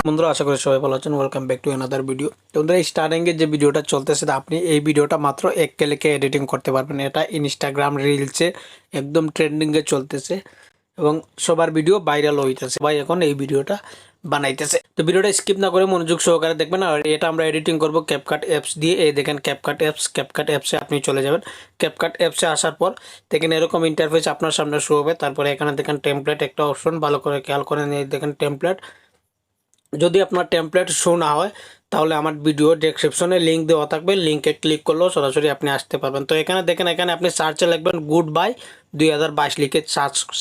বন্ধুরা আশা করি সবাই ভালো আছেন। Welcome back to another video. তো বন্ধুরা স্টার্টিংয়ে যে ভিডিওটা চলতেছে আপনি এই ভিডিওটা মাত্র এক ক্লিকে এডিটিং করতে পারবেন। এটা ইনস্টাগ্রাম রিলসে একদম ট্রেন্ডিংয়ে চলতেছে এবং সবার ভিডিও ভাইরাল হইতেছে। ভাই এখন এই ভিডিওটা বানাইতেছে, তো ভিডিওটা স্কিপ না করে মনোযোগ সহকারে দেখবেন। আর এটা আমরা এডিটিং করব ক্যাপকাট অ্যাপস দিয়ে। এই দেখেন ক্যাপকাট অ্যাপসে আপনি চলে যাবেন। ক্যাপকাট অ্যাপসে আসার পর দেখেন এরকম ইন্টারফেস আপনার সামনে শো হবে। তারপরে এখানে দেখেন টেমপ্লেট একটা অপশন, ভালো করে খেয়াল করে নিয়ে দেখেন টেমপ্লেট। যদি আপনার টেমপ্লেট শো না হয় তাহলে আমার ভিডিও ডেসক্রিপশনে লিঙ্ক দেওয়া থাকবে, লিঙ্কে ক্লিক করলেও সরাসরি আপনি আসতে পারবেন। তো এখানে দেখেন, এখানে আপনি সার্চে লিখবেন গুড বাই 2022 লিখে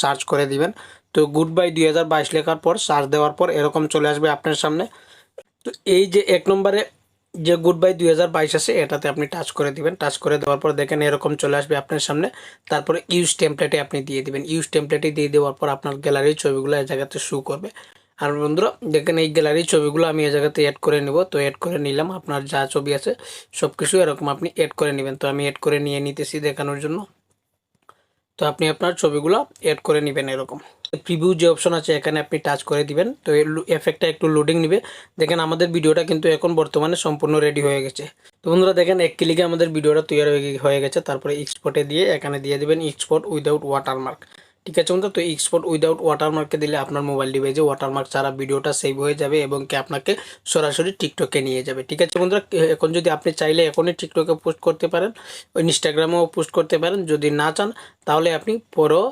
সার্চ করে দিবেন। তো গুড বাই 2022 লেখার পর সার্চ দেওয়ার পর এরকম চলে আসবে আপনার সামনে। তো এই যে এক নম্বরে যে গুড বাই 2022 আছে এটাতে আপনি টাচ করে দিবেন। টাচ করে দেওয়ার পর দেখেন এরকম চলে আসবে আপনার সামনে। তারপরে ইউজ টেমপ্লেটে আপনি দিয়ে দিবেন। ইউজ টেমপ্লেটে দিয়ে দেওয়ার পর আপনার গ্যালারির ছবিগুলো এই জায়গাতে শো করবে। আর বন্ধুরা দেখেন এই গ্যালারির ছবিগুলো আমি এই জায়গাতে অ্যাড করে নেব। তো অ্যাড করে নিলাম। আপনার যা ছবি আছে সব কিছু এরকম আপনি অ্যাড করে নেবেন। তো আমি অ্যাড করে নিয়ে নিতেছি দেখানোর জন্য। তো আপনি আপনার ছবিগুলো অ্যাড করে নেবেন এরকম। প্রিভিউ যে অপশন আছে এখানে আপনি টাচ করে দিবেন। তো এই এফেক্টটা একটু লোডিং নেবে। দেখেন আমাদের ভিডিওটা কিন্তু এখন বর্তমানে সম্পূর্ণ রেডি হয়ে গেছে। তো বন্ধুরা দেখেন এক ক্লিকে আমাদের ভিডিওটা তৈরি হয়ে গেছে। তারপরে এক্সপোর্টে দিয়ে এখানে দিয়ে দেবেন এক্সপোর্ট উইদাউট ওয়াটারমার্ক। ঠিক আছে বন্ধু, তো এক্সপোর্ট উইদাউট ওয়াটারমার্কে দিলে আপনার মোবাইল ডিভাইসে ওয়াটারমার্ক ছাড়া ভিডিওটা সেভ হয়ে যাবে এবং কি আপনাকে সরাসরি টিকটকে নিয়ে যাবে। ঠিক আছে বন্ধুরা, এখন যদি আপনি চাইলে এখনই টিকটকে পোস্ট করতে পারেন, ইনস্টাগ্রামেও পোস্ট করতে পারেন। যদি না চান তাহলে আপনি পরেও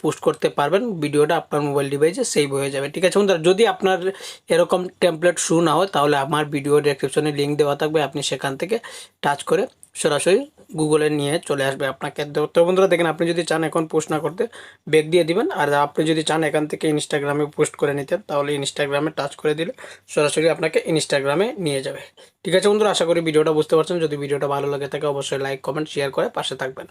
পোস্ট করতে পারবেন, ভিডিওটা আপনার মোবাইল ডিভাইসে সেভ হয়ে যাবে। ঠিক আছে বন্ধুরা, যদি আপনার এরকম টেমপ্লেট শো না হয় তাহলে আমার ভিডিও ডেসক্রিপশনে লিঙ্ক দেওয়া থাকবে, আপনি সেখান থেকে টাচ করে সরাসরি গুগলে নিয়ে চলে আসবে আপনাকে। তো বন্ধুরা দেখেন, আপনি যদি চান এখন পোস্ট না করতে ব্যাক দিয়ে দিবেন। আর আপনি যদি চান এখান থেকে ইনস্টাগ্রামে পোস্ট করে নিতেন তাহলে ইনস্টাগ্রামে টাচ করে দিলে সরাসরি আপনাকে ইনস্টাগ্রামে নিয়ে যাবে। ঠিক আছে বন্ধুরা, আশা করি ভিডিওটা বুঝতে পারছেন। যদি ভিডিওটা ভালো লাগে থাকে অবশ্যই লাইক কমেন্ট শেয়ার করে পাশে থাকবেন।